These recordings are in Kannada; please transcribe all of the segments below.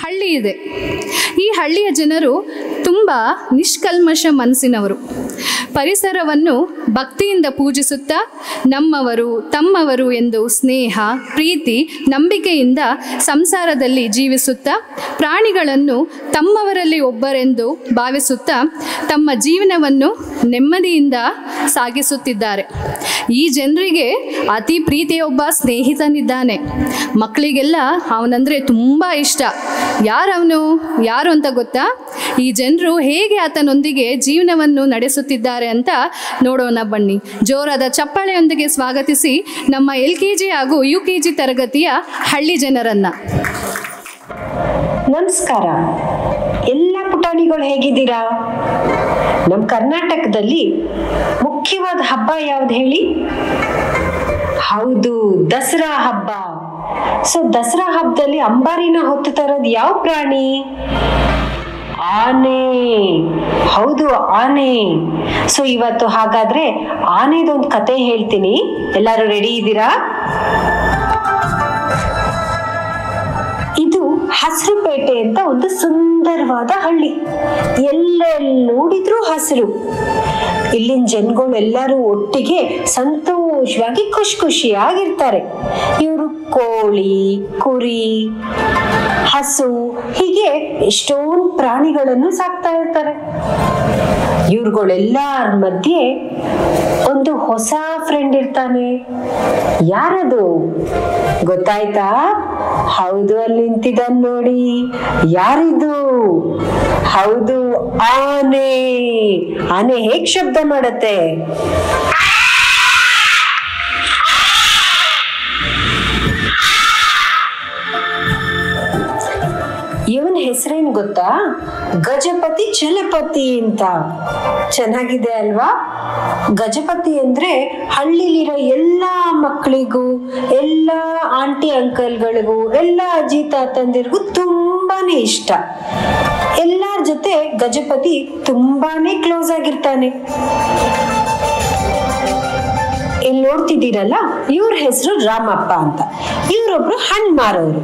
ಹಳ್ಳಿ ಇದೆ. ಈ ಹಳ್ಳಿಯ ಜನರು ತುಂಬ ನಿಷ್ಕಲ್ಮಶ ಮನಸ್ಸಿನವರು. ಪರಿಸರವನ್ನು ಭಕ್ತಿಯಿಂದ ಪೂಜಿಸುತ್ತಾ ನಮ್ಮವರು ತಮ್ಮವರು ಎಂದು ಸ್ನೇಹ, ಪ್ರೀತಿ, ನಂಬಿಕೆಯಿಂದ ಸಂಸಾರದಲ್ಲಿ ಜೀವಿಸುತ್ತಾ ಪ್ರಾಣಿಗಳನ್ನು ತಮ್ಮವರಲ್ಲಿ ಒಬ್ಬರೆಂದು ಭಾವಿಸುತ್ತಾ ತಮ್ಮ ಜೀವನವನ್ನು ನೆಮ್ಮದಿಯಿಂದ ಸಾಗಿಸುತ್ತಿದ್ದಾರೆ. ಈ ಜನರಿಗೆ ಅತಿ ಪ್ರೀತಿಯ ಒಬ್ಬ ಸ್ನೇಹಿತನಿದ್ದಾನೆ. ಮಕ್ಕಳಿಗೆಲ್ಲ ಅವನಂದರೆ ತುಂಬ ಇಷ್ಟ. ಯಾರು ಅಂತ ಗೊತ್ತಾ? ಈ ಜನರು ಹೇಗೆ ಆತನೊಂದಿಗೆ ಜೀವನವನ್ನು ನಡೆಸುತ್ತಿದ್ದಾರೆ ಅಂತ ನೋಡೋಣ ಬನ್ನಿ. ಜೋರಾದ ಚಪ್ಪಾಳೆಯೊಂದಿಗೆ ಸ್ವಾಗತಿಸಿ ನಮ್ಮ LKG ಹಾಗೂ UKG ತರಗತಿಯ ಹಳ್ಳಿ ಜನರನ್ನ. ನಮಸ್ಕಾರ ಎಲ್ಲ ಪುಟಾಣಿಗಳು, ಹೇಗಿದ್ದೀರಾ? ನಮ್ಮ ಕರ್ನಾಟಕದಲ್ಲಿ ಮುಖ್ಯವಾದ ಹಬ್ಬ ಯಾವ್ದು ಹೇಳಿ? ಹೌದು, ದಸರಾ ಹಬ್ಬ. ಸೊ ದಸರಾ ಹಬ್ಬದಲ್ಲಿ ಅಂಬಾರಿನ ಹೊತ್ತು ತರೋದು ಯಾವ ಪ್ರಾಣಿ? ಆನೆ. ಹೌದು, ಆನೆ. ಸೊ ಇವತ್ತು ಹಾಗಾದ್ರೆ ಆನೆದೊಂದು ಕತೆ ಹೇಳ್ತೀನಿ. ಎಲ್ಲರೂ ರೆಡಿ ಇದ್ದೀರಾ? ಇದು ಹಸಿರುಪೇಟೆ ಅಂತ ಒಂದು ಸುಂದರವಾದ ಹಳ್ಳಿ. ಎಲ್ಲೆಲ್ಲಿ ನೋಡಿದ್ರು ಹಸಿರು. ಇಲ್ಲಿನ ಜನಗಳು ಎಲ್ಲರೂ ಒಟ್ಟಿಗೆ ಸಂತೋಷವಾಗಿ ಖುಷಿಯಾಗಿರ್ತಾರೆ. ಇವರು ಕೋಳಿ, ಕುರಿ, ಹಸು ಹೀಗೆ ಎಷ್ಟೊಂದು ಪ್ರಾಣಿಗಳನ್ನು ಸಾಕ್ತಾ ಇರ್ತಾರೆ. ಇವ್ರುಗಳೆಲ್ಲರ ಮಧ್ಯೆ ಒಂದು ಹೊಸ ಫ್ರೆಂಡ್ ಇರ್ತಾನೆ. ಯಾರದು ಗೊತ್ತಾಯ್ತಾ? ಹೌದು, ಅಲ್ಲಿ ನಿಂತಿದ್ದಾನೆ ನೋಡಿ. ಯಾರಿದು? ಹೌದು, ಆನೆ. ಆನೆ ಹೇಗ್ ಶಬ್ದ ಮಾಡತ್ತೆ? ಇವನ್ ಹೆಸರೇನ್ ಗೊತ್ತಾ? ಗಜಪತಿ ಚಲಪತಿ ಅಂತ. ಚೆನ್ನಾಗಿದೆ ಅಲ್ವಾ? ಗಜಪತಿ ಅಂದ್ರೆ ಹಳ್ಳಿಲಿರೋ ಎಲ್ಲಾ ಮಕ್ಕಳಿಗೂ, ಎಲ್ಲಾ ಆಂಟಿ ಅಂಕಲ್ಗಳಿಗೂ, ಎಲ್ಲಾ ಅಜ್ಜಿ ತಾತಂದಿರಿಗೂ ತುಂಬಾನೇ ಇಷ್ಟ. ಎಲ್ಲಾರ ಜೊತೆ ಗಜಪತಿ ತುಂಬಾನೇ ಕ್ಲೋಸ್ ಆಗಿರ್ತಾನೆ. ಇಲ್ಲಿ ನೋಡ್ತಿದ್ದೀರಲ್ಲ, ಇವ್ರ ಹೆಸರು ರಾಮಪ್ಪ ಅಂತ. ಇವ್ರೊಬ್ರು ಹಣ್ಣು ಮಾರೋರು.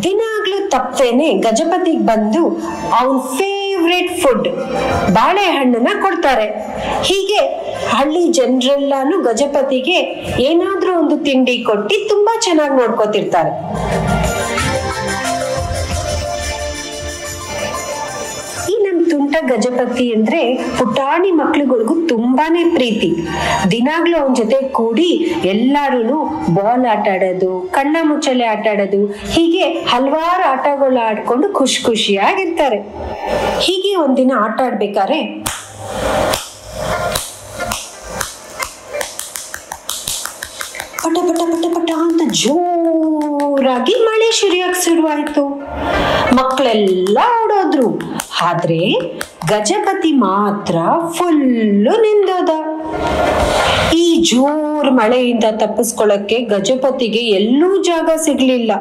ದಿನಾಗ್ಲೂ ತಪ್ಪೇನೆ ಗಜಪತಿಗೆ ಬಂದು ಅವನ್ ಫೇವ್ರೆಟ್ ಫುಡ್ ಬಾಳೆಹಣ್ಣನ್ನ ಕೊಡ್ತಾರೆ. ಹೀಗೆ ಹಳ್ಳಿ ಜನರೆಲ್ಲಾನು ಗಜಪತಿಗೆ ಏನಾದ್ರೂ ಒಂದು ತಿಂಡಿ ಕೊಟ್ಟು ತುಂಬಾ ಚೆನ್ನಾಗಿ ನೋಡ್ಕೋತಿರ್ತಾರೆ. ತುಂಟ ಗಜಪತಿ ಅಂದ್ರೆ ಪುಟಾಣಿ ಮಕ್ಳುಗಳಿಗೂ ತುಂಬಾನೇ ಪ್ರೀತಿ. ದಿನಾಗ್ಲೂ ಅವನ ಜೊತೆ ಕೂಡಿ ಎಲ್ಲಾರು ಬಾಲ್ ಆಟ ಆಡೋದು, ಕಣ್ಣ ಮುಚ್ಚಲೆ ಆಟ ಆಡೋದು, ಹೀಗೆ ಹಲವಾರು ಆಟಗಳು ಆಡ್ಕೊಂಡು ಖುಷಿಯಾಗಿರ್ತಾರೆ. ಹೀಗೆ ಒಂದಿನ ಆಟ ಆಡ್ಬೇಕಾರೆ ಪಟ ಪಟ ಪಟ ಪಟ ಅಂತ ಜೋರಾಗಿ ಮಳೆ ಶುರುವಾಯ್ತು. ಮಕ್ಕಳೆಲ್ಲ ಓಡೋದ್ರು. ಆದ್ರೆ ಗಜಪತಿ ಮಾತ್ರ ಫುಲ್ಲು ನಿಂದೋದ. ಈ ಜೋರ್ ಮಳೆಯಿಂದ ತಪ್ಪಿಸ್ಕೊಳಕ್ಕೆ ಗಜಪತಿಗೆ ಎಲ್ಲೂ ಜಾಗ ಸಿಗ್ಲಿಲ್ಲ.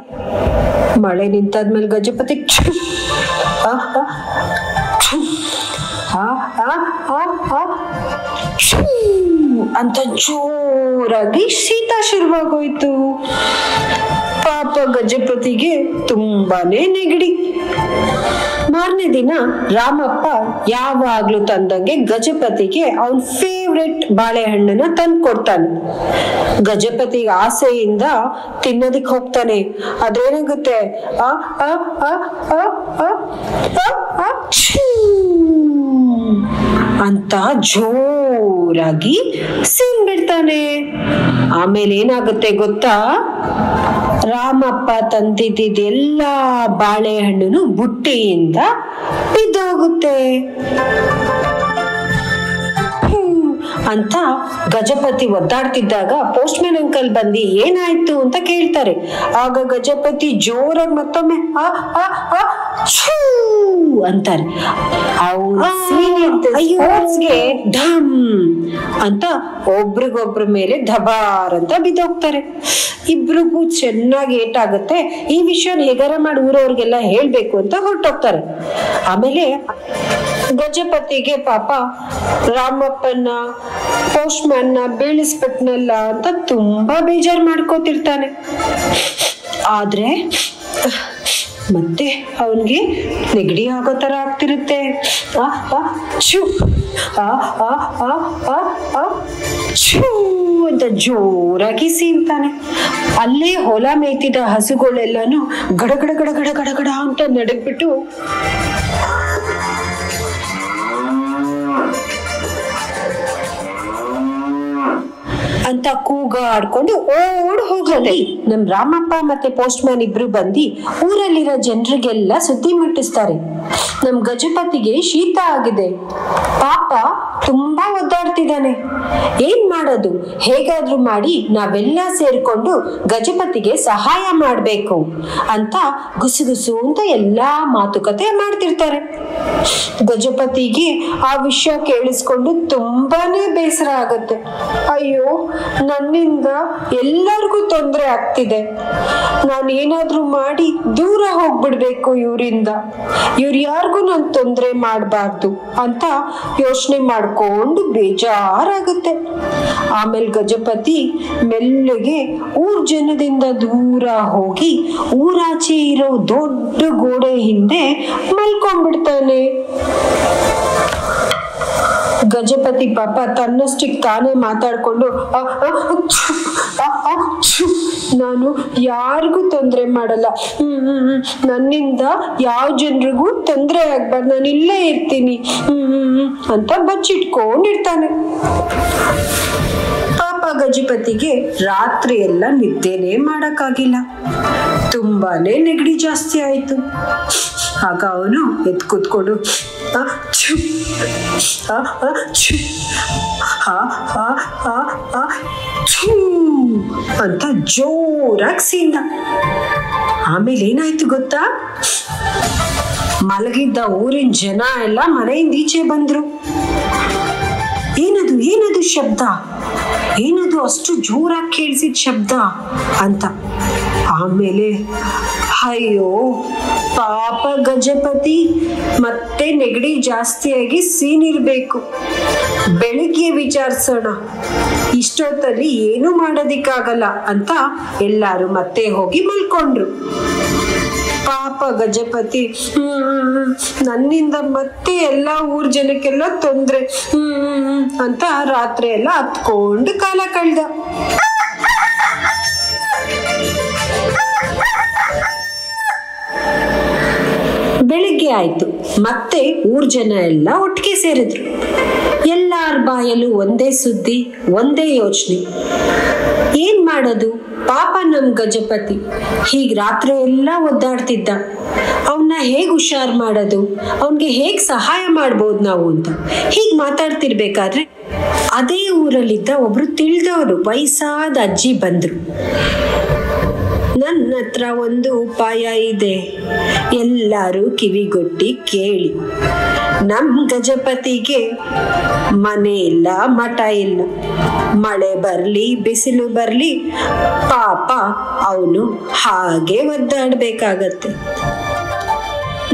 ಮಳೆ ನಿಂತಾದ್ಮೇಲೆ ಗಜಪತಿ ಅಂತ ಜೋರಾಗಿ ಶೀತ ಶುರುವಾಗೋಯ್ತು. ಪಾಪ ಗಜಪತಿಗೆ ತುಂಬಾನೇ ನೆಗಡಿ. ಮಾರನೇ ದಿನ ರಾಮಪ್ಪ ಯಾವಾಗ್ಲೂ ತಂದಂಗೆ ಗಜಪತಿಗೆ ಅವನ್ ಫೇವ್ರೆಟ್ ಬಾಳೆಹಣ್ಣನ್ನ ತಂದು ಕೊಡ್ತಾನೆ. ಗಜಪತಿಗೆ ಆಸೆಯಿಂದ ತಿನ್ನೋದಿಕ್ ಹೋಗ್ತಾನೆ. ಅದೇನಾಗುತ್ತೆ, ಅಂತ ಜೋರಾಗಿ ಸೀನ್ ಬಿಡ್ತಾನೆ. ಆಮೇಲೆ ಏನಾಗುತ್ತೆ ಗೊತ್ತಾ? ರಾಮಪ್ಪ ತಂದಿದ್ದ ಬಾಳೆಹಣ್ಣು ಬುಟ್ಟಿಯಿಂದ ಬಿದ್ದೋಗುತ್ತೆ ಅಂತ ಗಜಪತಿ ಒದ್ದಾಡ್ತಿದ್ದಾಗ ಪೋಸ್ಟ್ಮನ್ ಅಂಕಲ್ ಬಂದು ಏನಾಯ್ತು ಅಂತ ಕೇಳ್ತಾರೆ. ಆಗ ಗಜಪತಿ ಜೋರಾಗಿ ಮತ್ತೊಮ್ಮೆ ಅಂತಾರೆ. ಢಮ್ ಅಂತ ಒಬ್ರಿಗೊಬ್ರ ಮೇಲೆ ಧಬಾರ್ ಅಂತ ಬಿದ್ದೋಗ್ತಾರೆ. ಇಬ್ರಿಗೂ ಚೆನ್ನಾಗಿ ಏಟಾಗುತ್ತೆ. ಈ ವಿಷಯ ಹೇಗಾರ ಮಾಡಿ ಊರವ್ರಿಗೆಲ್ಲ ಹೇಳ್ಬೇಕು ಅಂತ ಹೊರಟೋಗ್ತಾರೆ. ಆಮೇಲೆ ಗಜಪತಿಗೆ ಪಾಪ ರಾಮಪ್ಪನ ಪೋಸ್ಟ್ಮನ್ ಬೀಳಿಸ್ಬಿಟ್ನಲ್ಲ ಅಂತ ತುಂಬಾ ಬೇಜಾರು ಮಾಡ್ಕೋತಿರ್ತಾನೆ. ಆದ್ರೆ ಮತ್ತೆ ಅವನ್ಗೆ ನೆಗಡಿ ಆಗೋ ತರ ಆಗ್ತಿರುತ್ತೆ. ಆ ಆ ಛೂ ಆ ಆ ಆ ಆ ಆ ಛೂ ಅಂತ ಜೋರಾಗಿ ಸೀನ್ತಾನೆ. ಅಲ್ಲೇ ಹೊಲ ಮೇಯ್ತಿದ್ದ ಹಸುಗಳೆಲ್ಲಾನು ಗಡಗಡ ಗಡಗಡ ಗಡಗಡ ಅಂತ ನಡಗ್ಬಿಟ್ಟು ಅಂತ ಕೂಗಾಡ್ಕೊಂಡು ಓಡ್ ಹೋಗದೆ. ನಮ್ ರಾಮಪ್ಪ ಮತ್ತೆ ಪೋಸ್ಟ್ ಮ್ಯಾನ್ ಇಬ್ರು ಬಂದು ಊರಲ್ಲಿರೋ ಜನರಿಗೆಲ್ಲ ಸುದ್ದಿ ಮುಟ್ಟಿಸ್ತಾರೆ. ನಮ್ ಗಜಪತಿಗೆ ಶೀತ ಆಗಿದೆ, ಪಾಪ ತುಂಬಾ ಒದ್ದಾಡ್ತಿದ್ದಾನೆ, ಏನ್ ಮಾಡೋದು, ಹೇಗಾದ್ರೂ ಮಾಡಿ ನಾವೆಲ್ಲ ಸೇರ್ಕೊಂಡು ಗಜಪತಿಗೆ ಸಹಾಯ ಮಾಡ್ಬೇಕು ಅಂತ ಗುಸುಗುಸು ಅಂತ ಎಲ್ಲಾ ಮಾತುಕತೆ ಮಾಡ್ತಿರ್ತಾರೆ. ಗಜಪತಿಗೆ ಆ ವಿಷಯ ಕೇಳಿಸ್ಕೊಂಡು ತುಂಬಾನೇ ಬೇಸರ ಆಗತ್ತೆ. ಅಯ್ಯೋ, ನನ್ನಿಂದ ಎಲ್ಲರಿಗೂ ತೊಂದರೆ ಆಗ್ತಿದೆ, ನಾನೇನಾದ್ರೂ ಮಾಡಿ ದೂರ ಹೋಗ್ಬಿಡ್ಬೇಕು ಇವರಿಂದ, ಇವ್ರು ಯಾರಿಗೂ ನಾನು ತೊಂದರೆ ಮಾಡಬಾರ್ದು ಅಂತ ಯೋಚನೆ ಮಾಡ್ಕೊಂಡು ಬೇಜಾರಾಗುತ್ತೆ. ಆಮೇಲೆ ಗಜಪತಿ ಮೆಲ್ಲಗೆ ಊರ್ ಜನದಿಂದ ದೂರ ಹೋಗಿ ಊರಾಚೆ ಇರೋ ದೊಡ್ಡ ಗೋಡೆ ಹಿಂದೆ ಮಲ್ಕೊಂಡ್ಬಿಡ್ತಾನೆ. ಗಜಪತಿ ಪಾಪ ತನ್ನಷ್ಟಕ್ಕೆ ತಾನೇ ಮಾತಾಡ್ಕೊಂಡು ನಾನು ಯಾರಿಗೂ ತೊಂದರೆ ಮಾಡಲ್ಲ, ನನ್ನಿಂದ ಯಾವ ಜನರಿಗೂ ತೊಂದರೆ ಆಗ್ಬಾರ್ದು, ನಾನು ಇಲ್ಲೇ ಇರ್ತೀನಿ ಅಂತ ಬಚ್ಚಿಟ್ಕೊಂಡಿರ್ತಾನೆ. ಪಾಪ ಗಜಪತಿಗೆ ರಾತ್ರಿ ಎಲ್ಲ ನಿದ್ದೆನೇ ಮಾಡಕ್ಕಾಗಿಲ್ಲ, ತುಂಬಾನೇ ನೆಗಡಿ ಜಾಸ್ತಿ ಆಯ್ತು. ಆಗ ಅವನು ಎದ್ದು ಕೂತ್ಕೊಂಡು ಅಂತ ಜೋರಾಗಿ ಸೀಂದ. ಆಮೇಲೆ ಏನಾಯ್ತು ಗೊತ್ತಾ, ಮಲಗಿದ್ದ ಊರಿನ ಜನ ಎಲ್ಲ ಮನೆಯಿಂದ ಈಚೆ ಬಂದ್ರು. ಏನದು ಏನದು ಶಬ್ದ, ಏನದು ಅಷ್ಟು ಜೋರಾಗಿ ಕೇಳಿಸಿದ ಶಬ್ದ ಅಂತ. ಆಮೇಲೆ ಅಯ್ಯೋ ಪಾಪ ಗಜಪತಿ ಮತ್ತೆ ನೆಗಡಿ ಜಾಸ್ತಿಯಾಗಿ ಸೀನಿರ್ಬೇಕು, ಬೆಳಿಗ್ಗೆ ವಿಚಾರಿಸೋಣ, ಇಷ್ಟೊತ್ತಲ್ಲಿ ಏನು ಮಾಡೋದಿಕ್ಕಾಗಲ್ಲ ಅಂತ ಎಲ್ಲಾರು ಮತ್ತೆ ಹೋಗಿ ಮಲ್ಕೊಂಡ್ರು. ಪಾಪ ಗಜಪತಿ ನನ್ನಿಂದ ಮತ್ತೆ ಎಲ್ಲಾ ಊರ್ ಜನಕ್ಕೆಲ್ಲ ತೊಂದ್ರೆ ಅಂತ ರಾತ್ರಿ ಎಲ್ಲ ಹತ್ಕೊಂಡು ಕಾಲ ಕಳ್ದ. ಬೆಳಿಗ್ಗೆ ಆಯ್ತು, ಮತ್ತೆ ಊರ್ ಜನ ಎಲ್ಲ ಒಟ್ಟಿಗೆ ಸೇರಿದ್ರು. ಎಲ್ಲಾರ ಬಾಯಲ್ಲೂ ಒಂದೇ ಸುದ್ದಿ, ಒಂದೇ ಯೋಚನೆ, ಏನ್ ಮಾಡೋದು, ಪಾಪ ನಮ್ ಗಜಪತಿ ಹೀಗ್ ರಾತ್ರಿ ಎಲ್ಲ ಒದ್ದಾಡ್ತಿದ್ದ, ಅವನ್ನ ಹೇಗ್ ಹುಷಾರ್ ಮಾಡೋದು, ಅವನ್ಗೆ ಹೇಗ್ ಸಹಾಯ ಮಾಡ್ಬೋದು ನಾವು ಅಂತ ಹೀಗ್ ಮಾತಾಡ್ತಿರ್ಬೇಕಾದ್ರೆ ಅದೇ ಊರಲ್ಲಿದ್ದ ಒಬ್ರು ತಿಳಿದವರು ವಯಸ್ಸಾದ ಅಜ್ಜಿ ಬಂದ್ರು. ನನ್ನ ಹತ್ರ ಒಂದು ಉಪಾಯ ಇದೆ, ಎಲ್ಲರೂ ಕಿವಿಗೊಟ್ಟಿ ಕೇಳಿ. ನಮ್ ಗಜಪತಿಗೆ ಮನೆ ಇಲ್ಲ, ಮಠ ಇಲ್ಲ, ಮಳೆ ಬರ್ಲಿ ಬಿಸಿಲು ಬರ್ಲಿ ಪಾಪ ಅವನು ಹಾಗೆ ಒದ್ದಾಡ್ಬೇಕಾಗತ್ತೆ.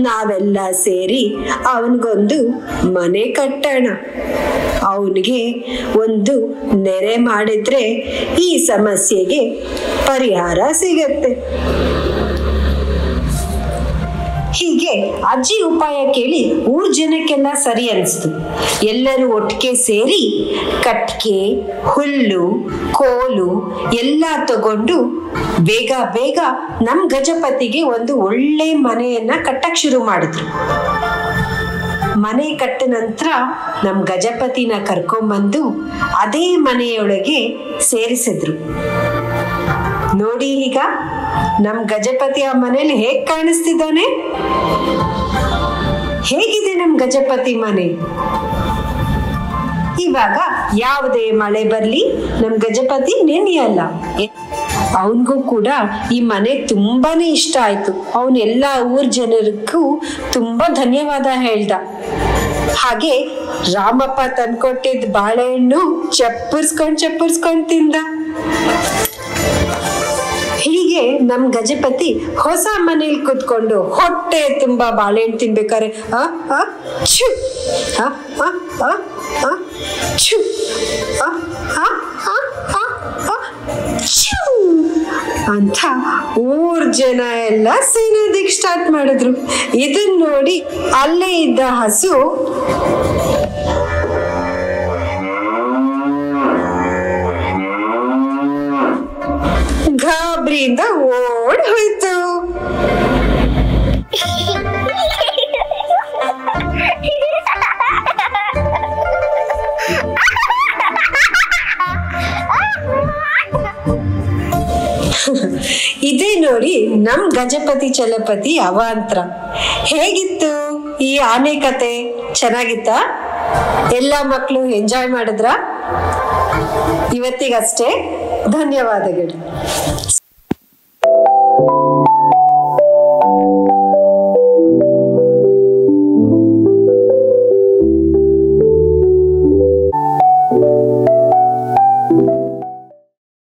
ನಾವೆಲ್ಲ ಸೇರಿ ಅವನಿಗೊಂದು ಮನೆ ಕಟ್ಟೋಣ, ಅವನಿಗೆ ಒಂದು ನೆರೆ ಮಾಡಿದ್ರೆ ಈ ಸಮಸ್ಯೆಗೆ ಪರಿಹಾರ ಸಿಗತ್ತೆ. ಹೀಗೆ ಅಜ್ಜಿ ಉಪಾಯ ಕೇಳಿ ಊರ್ ಜನಕ್ಕೆಲ್ಲ ಸರಿ ಅನಿಸ್ತು. ಎಲ್ಲರೂ ಒಟ್ಟಿಗೆ ಸೇರಿ ಕಟ್ಗೆ, ಹುಲ್ಲು, ಕೋಲು ಎಲ್ಲ ತಗೊಂಡು ಬೇಗ ಬೇಗ ನಮ್ ಗಜಪತಿಗೆ ಒಂದು ಒಳ್ಳೆ ಮನೆಯನ್ನ ಕಟ್ಟಕ್ ಶುರು ಮಾಡಿದ್ರು. ಮನೆ ಕಟ್ಟ ನಂತರ ನಮ್ ಗಜಪತಿನ ಕರ್ಕೊಂಬಂದು ಅದೇ ಮನೆಯೊಳಗೆ ಸೇರಿಸಿದ್ರು. ನೋಡಿ ಈಗ ನಮ್ ಗಜಪತಿ ಆ ಮನೇಲಿ ಹೇಗ್ ಕಾಣಿಸ್ತಿದ್ದಾನೆ, ಹೇಗಿದೆ ನಮ್ ಗಜಪತಿ ಮನೆ. ಇವಾಗ ಯಾವುದೇ ಮಳೆ ಬರ್ಲಿ ನಮ್ ಗಜಪತಿ ನೆನೆಯಲ್ಲ. ಅವನ್ಗೂ ಕೂಡ ಈ ಮನೆ ತುಂಬಾನೇ ಇಷ್ಟ ಆಯ್ತು. ಅವನ್ ಎಲ್ಲಾ ಊರ್ ಜನರಿಗೂ ತುಂಬಾ ಧನ್ಯವಾದ ಹೇಳ್ದ. ಹಾಗೆ ರಾಮಪ್ಪ ತಂದ್ಕೊಟ್ಟಿದ್ ಬಾಳೆಹಣ್ಣು ಚಪ್ಪರ್ಸ್ಕೊಂಡ್ ತಿಂದ. ಹೀಗೆ ನಮ್ ಗಜಪತಿ ಹೊಸ ಮನೇಲಿ ಕುತ್ಕೊಂಡು ಹೊಟ್ಟೆ ತುಂಬಾ ಬಾಳೆಹಣ್ಣು ತಿನ್ಬೇಕಾರೆ ಅಂತ ಊರ್ ಜನ ಎಲ್ಲ ಸೇನೋದಿಕ್ ಸ್ಟಾರ್ಟ್ ಮಾಡಿದ್ರು. ಇದನ್ ನೋಡಿ ಅಲ್ಲೇ ಇದ್ದ ಹಸು ಗಾಬರಿಯಿಂದ ಓಡ್ ಹೋಯ್ತು. ಇದೇ ನೋಡಿ ನಮ್ ಗಜಪತಿ ಚಲಪತಿ ಅವಾಂತರ. ಹೇಗಿತ್ತು ಈ ಆನೆ ಕತೆ? ಚೆನ್ನಾಗಿತ್ತ? ಎಲ್ಲ ಮಕ್ಕಳು ಎಂಜಾಯ್ ಮಾಡಿದ್ರ? ಇವತ್ತಿಗಷ್ಟೇ. ಧನ್ಯವಾದಗಳು.